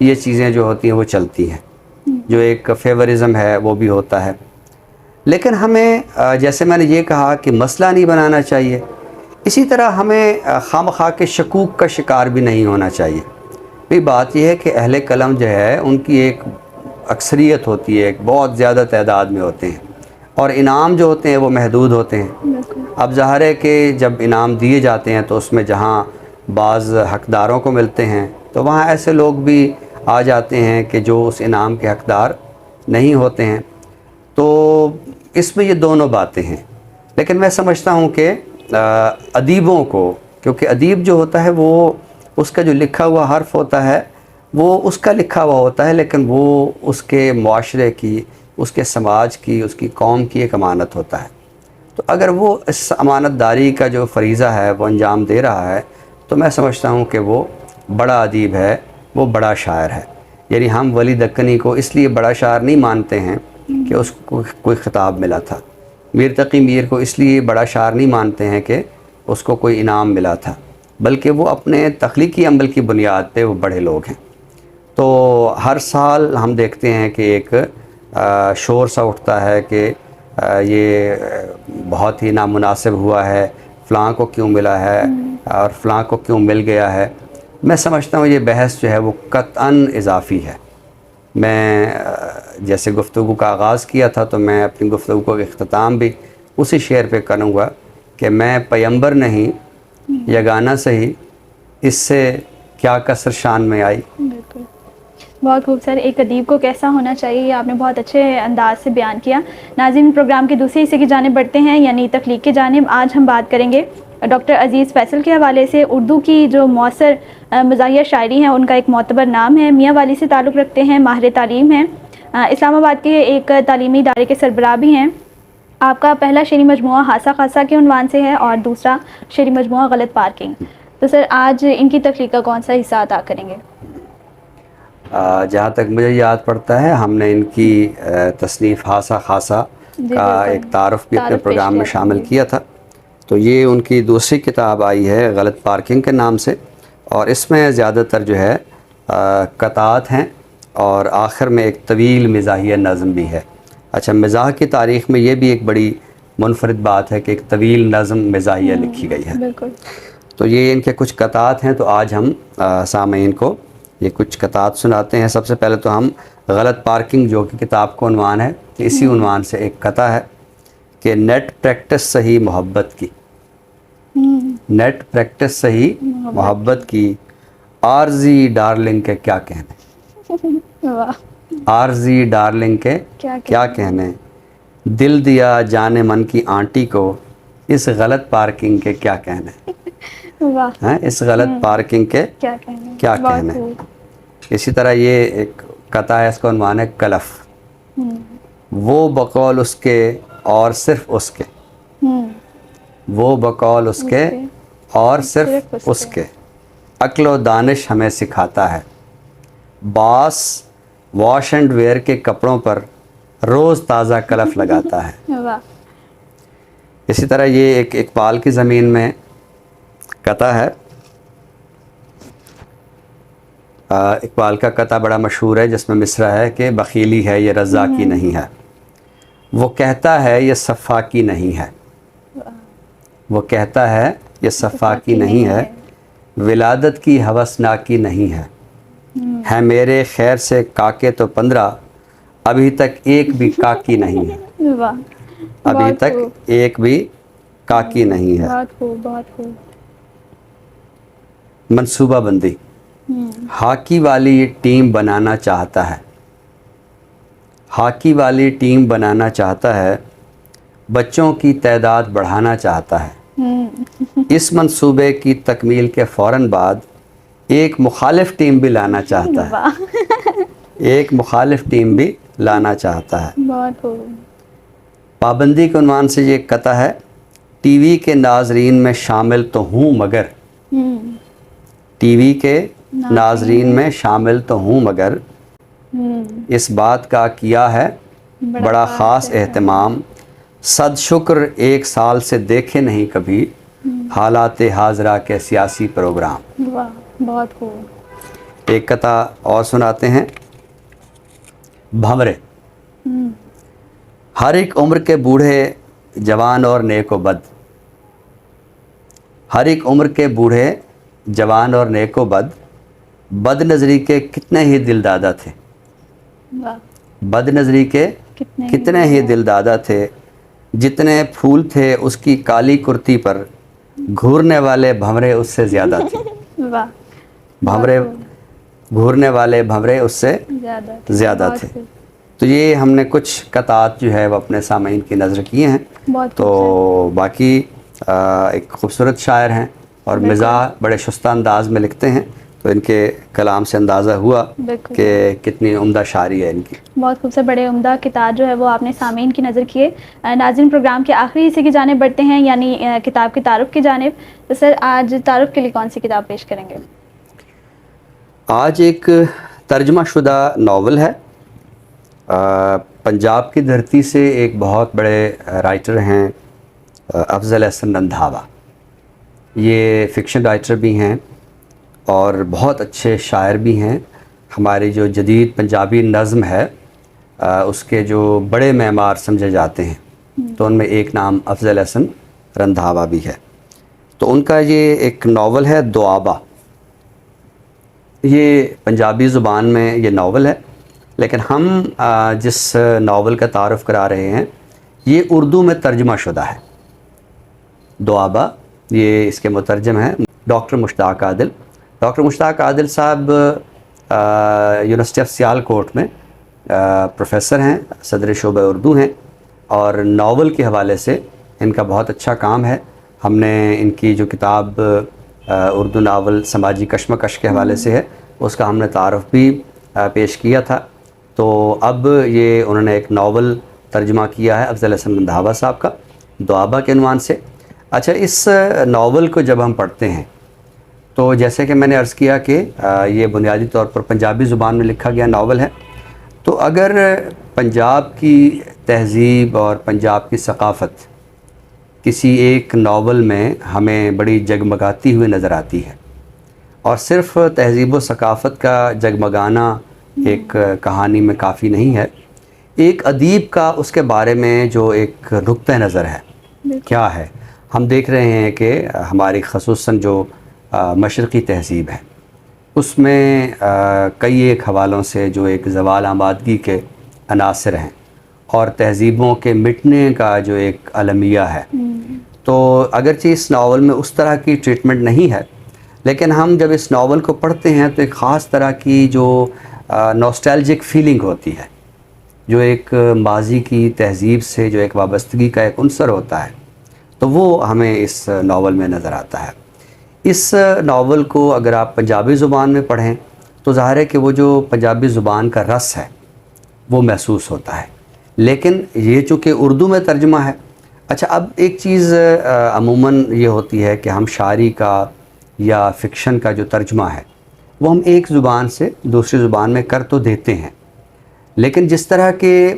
یہ چیزیں جو ہوتی ہیں وہ چلتی ہیں، جو ایک فیورزم ہے وہ بھی ہوتا ہے. لیکن ہمیں جیسے میں نے یہ کہا کہ مسئلہ نہیں بنانا چاہیے، اسی طرح ہمیں خواہ کے شکوک کا شکار بھی نہیں ہونا چاہیے. بھئی بات یہ ہے کہ اہل قلم جو ہے ان کی ایک اکثریت ہوتی ہے، ایک بہت زیادہ تعداد میں ہوتے ہیں، اور انعام جو ہوتے ہیں وہ محدود ہوتے ہیں. بالکل. اب ظاہر ہے کہ جب انعام دیے جاتے ہیں تو اس میں جہاں بعض حقداروں کو ملتے ہیں تو وہاں ایسے لوگ بھی آ جاتے ہیں کہ جو اس انعام کے حقدار نہیں ہوتے ہیں. تو اس میں یہ دونوں باتیں ہیں. لیکن میں سمجھتا ہوں کہ ادیبوں کو، کیونکہ ادیب جو ہوتا ہے وہ اس کا جو لکھا ہوا حرف ہوتا ہے وہ اس کا لکھا ہوا ہوتا ہے، لیکن وہ اس کے معاشرے کی، اس کے سماج کی، اس کی قوم کی ایک امانت ہوتا ہے. تو اگر وہ اس امانت داری کا جو فریضہ ہے وہ انجام دے رہا ہے تو میں سمجھتا ہوں کہ وہ بڑا ادیب ہے، وہ بڑا شاعر ہے. یعنی ہم ولی دکنی کو اس لیے بڑا شاعر نہیں مانتے ہیں کہ اس کو کوئی خطاب ملا تھا. میر تقی میر کو اس لیے بڑا شاعر نہیں مانتے ہیں کہ اس کو کوئی انعام ملا تھا، بلکہ وہ اپنے تخلیقی عمل کی بنیاد پہ وہ بڑے لوگ ہیں. تو ہر سال ہم دیکھتے ہیں کہ ایک شور سا اٹھتا ہے کہ یہ بہت ہی نامناسب ہوا ہے، فلاں کو کیوں ملا ہے اور فلاں کو کیوں مل گیا ہے. میں سمجھتا ہوں یہ بحث جو ہے وہ قطعاً اضافی ہے. میں جیسے گفتگو کا آغاز کیا تھا تو میں اپنی گفتگو کا اختتام بھی اسی شعر پہ کروں گا کہ میں پیمبر نہیں یگانہ سہی، اس سے کیا کثر شان میں آئی. بالکل. بہت خوب سر، ایک ادیب کو کیسا ہونا چاہیے یہ آپ نے بہت اچھے انداز سے بیان کیا. ناظرین، پروگرام کے دوسرے حصے کی جانب بڑھتے ہیں، یعنی تخلیق کی جانب. آج ہم بات کریں گے ڈاکٹر عزیز فیصل کے حوالے سے. اردو کی جو معاصر مزاحیہ شاعری ہیں ان کا ایک معتبر نام ہے، میاں والی سے تعلق رکھتے ہیں، ماہر تعلیم ہیں، اسلام آباد کے ایک تعلیمی ادارے کے سربراہ بھی ہیں. آپ کا پہلا شعری مجموعہ ہاسا خاصا کے عنوان سے ہے اور دوسرا شعری مجموعہ غلط پارکنگ. تو سر آج ان کی تخلیق کا کون سا حصہ عطا کریں گے؟ جہاں تک مجھے یاد پڑتا ہے ہم نے ان کی تصنیف ہاسا خاصا کا ایک تعارف بھی اپنے پروگرام میں شامل کیا تھا. تو یہ ان کی دوسری کتاب آئی ہے غلط پارکنگ کے نام سے، اور اس میں زیادہ تر جو ہے قطعات ہیں اور آخر میں ایک طویل مزاحیہ نظم بھی ہے. اچھا، مزاح کی تاریخ میں یہ بھی ایک بڑی منفرد بات ہے کہ ایک طویل نظم مزاحیہ لکھی گئی ہے. بالکل. تو یہ ان کے کچھ قطعات ہیں. تو آج ہم سامعین کو یہ کچھ قطعات سناتے ہیں. سب سے پہلے تو ہم غلط پارکنگ جو کہ کتاب کو عنوان ہے، اسی عنوان سے ایک قطع ہے کہ نیٹ پریکٹس صحیح محبت کی، نیٹ پریکٹس صحیح محبت کی، عارضی ڈارلنگ کے کیا کہنے، عارضی ڈارلنگ کے کیا کہنے، دل دیا جانے من کی آنٹی کو، اس غلط پارکنگ کے کیا کہنے، اس غلط پارکنگ کے کیا کہنے. اسی طرح یہ ایک قطع ہے، اس کا عنوان ہے کلف. وہ بقول اس کے اور صرف اس کے، وہ بقول اس کے اور صرف اس کے، عقل و دانش ہمیں سکھاتا ہے، باس واش اینڈ ویئر کے کپڑوں پر روز تازہ کلف لگاتا ہے. اسی طرح یہ ایک اقبال کی زمین میں قطع ہے. اقبال کا قطع بڑا مشہور ہے جس میں مصرع ہے کہ بخیلی ہے یہ رضا کی نہیں ہے، وہ کہتا ہے یہ صفا کی نہیں ہے، وہ کہتا ہے یہ صفا کی نہیں ہے، ولادت کی ہوس ناکی نہیں ہے میرے خیر سے کاکے تو 15، ابھی تک ایک بھی کاکی نہیں ہے، ابھی تک ایک بھی کاکی نہیں ہے. بہت خوب، بہت خوب. منصوبہ بندی. ہاکی والی ٹیم بنانا چاہتا ہے، ہاکی والی ٹیم بنانا چاہتا ہے، بچوں کی تعداد بڑھانا چاہتا ہے. اس منصوبے کی تکمیل کے فوراً بعد ایک مخالف ٹیم بھی لانا چاہتا ہے، ایک مخالف ٹیم بھی لانا چاہتا ہے. بہت خوب. پابندی کے عنوان سے یہ قطع ہے، ٹی وی کے ناظرین میں شامل تو ہوں مگر، ٹی وی کے ناظرین میں شامل تو ہوں مگر، اس بات کا کیا ہے بڑا خاص اہتمام، صد شکر ایک سال سے دیکھے نہیں کبھی حالات حاضرہ کے سیاسی پروگرام. واہ، بہت خوب. ایک قطع اور سناتے ہیں. بھنورے. ہر ایک عمر کے بوڑھے جوان اور نیک و بد، ہر ایک عمر کے بوڑھے جوان اور نیک و بد، بد نظری کے کتنے ہی دل دادا تھے. واہ. بد نظری کے کتنے ہی دل دادا تھے، جتنے پھول تھے اس کی کالی کرتی پر، گھورنے والے بھنورے اس سے زیادہ تھے. واہ. بھنورے، گھورنے والے بھنورے اس سے زیادہ تھے. تو یہ ہم نے کچھ قطعات جو ہے وہ اپنے سامعین کی نظر کیے ہیں. تو باقی ایک خوبصورت شاعر ہیں اور مزاح بڑے شستہ انداز میں لکھتے ہیں، تو ان کے کلام سے اندازہ ہوا کہ کتنی عمدہ شاعری ہے ان کی. بہت خوبصورت، بڑے عمدہ کتاب جو ہے وہ آپ نے سامعین کی نظر کیے. ناظرین، پروگرام کے آخری حصے کی جانب بڑھتے ہیں، یعنی کتاب کی تعارف کی جانب. تو سر آج تعارف کے لیے کون سی کتاب پیش کریں گے؟ آج ایک ترجمہ شدہ ناول ہے. پنجاب کی دھرتی سے ایک بہت بڑے رائٹر ہیں افضل احسن رندھاوا. یہ فکشن رائٹر بھی ہیں اور بہت اچھے شاعر بھی ہیں. ہماری جو جدید پنجابی نظم ہے اس کے جو بڑے معمار سمجھے جاتے ہیں، تو ان میں ایک نام افضل احسن رندھاوا بھی ہے. تو ان کا یہ ایک ناول ہے دوآبہ. یہ پنجابی زبان میں یہ ناول ہے، لیکن ہم جس ناول کا تعارف کرا رہے ہیں یہ اردو میں ترجمہ شدہ ہے. دوآبہ، یہ اس کے مترجم ہیں ڈاکٹر مشتاق عادل. ڈاکٹر مشتاق عادل صاحب یونیورسٹی آف سیالکوٹ میں پروفیسر ہیں، صدر شعبہ اردو ہیں، اور ناول کے حوالے سے ان کا بہت اچھا کام ہے. ہم نے ان کی جو کتاب اردو ناول سماجی کشمکش کے حوالے سے ہے، اس کا ہم نے تعارف بھی پیش کیا تھا. تو اب یہ انہوں نے ایک ناول ترجمہ کیا ہے افضل احسن رندھاوا صاحب کا، دوآبہ کے عنوان سے. اچھا، اس ناول کو جب ہم پڑھتے ہیں تو جیسے کہ میں نے عرض کیا کہ یہ بنیادی طور پر پنجابی زبان میں لکھا گیا ناول ہے. تو اگر پنجاب کی تہذیب اور پنجاب کی ثقافت کسی ایک ناول میں ہمیں بڑی جگمگاتی ہوئی نظر آتی ہے، اور صرف تہذیب و ثقافت کا جگمگانا ایک کہانی میں کافی نہیں ہے، ایک ادیب کا اس کے بارے میں جو ایک نقطہ نظر ہے کیا ہے. ہم دیکھ رہے ہیں کہ ہماری خصوصاً جو مشرقی تہذیب ہے اس میں کئی ایک حوالوں سے جو ایک زوال آمادگی کے عناصر ہیں اور تہذیبوں کے مٹنے کا جو ایک المیہ ہے. تو اگرچہ اس ناول میں اس طرح کی ٹریٹمنٹ نہیں ہے، لیکن ہم جب اس ناول کو پڑھتے ہیں تو ایک خاص طرح کی جو نوسٹیلجک فیلنگ ہوتی ہے، جو ایک ماضی کی تہذیب سے جو ایک وابستگی کا ایک عنصر ہوتا ہے، تو وہ ہمیں اس ناول میں نظر آتا ہے. اس ناول کو اگر آپ پنجابی زبان میں پڑھیں تو ظاہر ہے کہ وہ جو پنجابی زبان کا رس ہے وہ محسوس ہوتا ہے، لیکن یہ چونکہ اردو میں ترجمہ ہے. اچھا، اب ایک چیز عموماً یہ ہوتی ہے کہ ہم شاعری کا یا فکشن کا جو ترجمہ ہے وہ ہم ایک زبان سے دوسری زبان میں کر تو دیتے ہیں، لیکن جس طرح کہ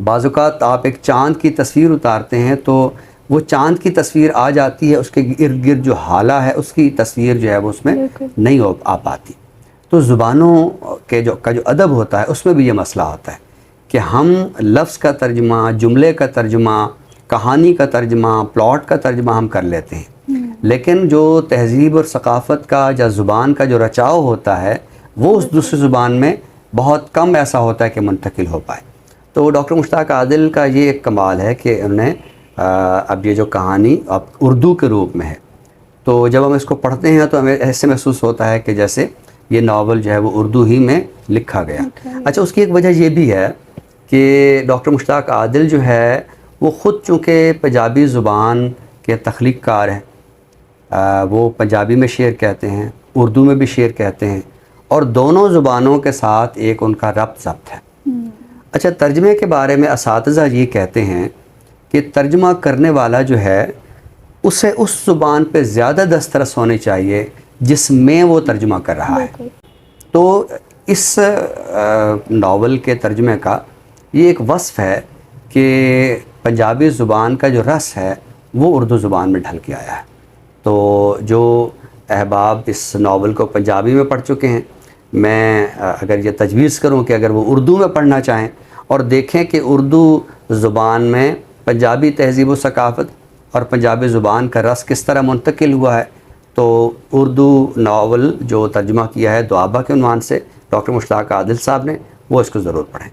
بعض اوقات آپ ایک چاند کی تصویر اتارتے ہیں تو وہ چاند کی تصویر آ جاتی ہے، اس کے ارد گرد جو حالہ ہے اس کی تصویر جو ہے وہ اس میں نہیں آ پاتی. تو زبانوں کے جو ادب ہوتا ہے اس میں بھی یہ مسئلہ ہوتا ہے کہ ہم لفظ کا ترجمہ، جملے کا ترجمہ، کہانی کا ترجمہ، پلاٹ کا ترجمہ ہم کر لیتے ہیں، لیکن جو تہذیب اور ثقافت کا یا زبان کا جو رچاؤ ہوتا ہے وہ اس دوسری زبان میں بہت کم ایسا ہوتا ہے کہ منتقل ہو پائے. تو ڈاکٹر مشتاق عادل کا یہ ایک کمال ہے کہ انہوں نے اب یہ جو کہانی اب اردو کے روپ میں ہے، تو جب ہم اس کو پڑھتے ہیں تو ہمیں ایسے محسوس ہوتا ہے کہ جیسے یہ ناول جو ہے وہ اردو ہی میں لکھا گیا. اچھا، اس کی ایک وجہ یہ بھی ہے کہ ڈاکٹر مشتاق عادل جو ہے وہ خود چونکہ پنجابی زبان کے تخلیق کار ہیں، وہ پنجابی میں شعر کہتے ہیں، اردو میں بھی شعر کہتے ہیں، اور دونوں زبانوں کے ساتھ ایک ان کا ربط ضبط ہے. اچھا، ترجمے کے بارے میں اساتذہ یہ کہتے ہیں کہ ترجمہ کرنے والا جو ہے اسے اس زبان پہ زیادہ دسترس ہونی چاہیے جس میں وہ ترجمہ کر رہا ہے. تو اس ناول کے ترجمے کا یہ ایک وصف ہے کہ پنجابی زبان کا جو رس ہے وہ اردو زبان میں ڈھل کے آیا ہے. تو جو احباب اس ناول کو پنجابی میں پڑھ چکے ہیں. میں اگر یہ تجویز کروں کہ اگر وہ اردو میں پڑھنا چاہیں اور دیکھیں کہ اردو زبان میں پنجابی تہذیب و ثقافت اور پنجابی زبان کا رس کس طرح منتقل ہوا ہے، تو اردو ناول جو ترجمہ کیا ہے دوآبا کے عنوان سے ڈاکٹر مشتاق عادل صاحب نے، وہ اس کو ضرور پڑھیں.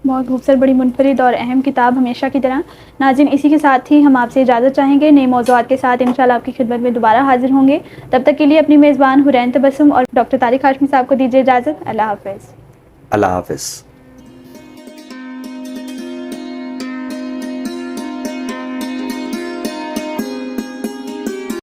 بہت خوبصورت، بڑی منفرد اور اہم کتاب ہمیشہ کی طرح. ناظرین، اسی کے ساتھ ہی ہم آپ سے اجازت چاہیں گے. نئے موضوعات کے ساتھ انشاءاللہ آپ کی خدمت میں دوبارہ حاضر ہوں گے. تب تک کے لیے اپنی میزبان حورین تبسم اور ڈاکٹر طارق ہاشمی صاحب کو دیجیے اجازت. اللہ حافظ. اللہ حافظ.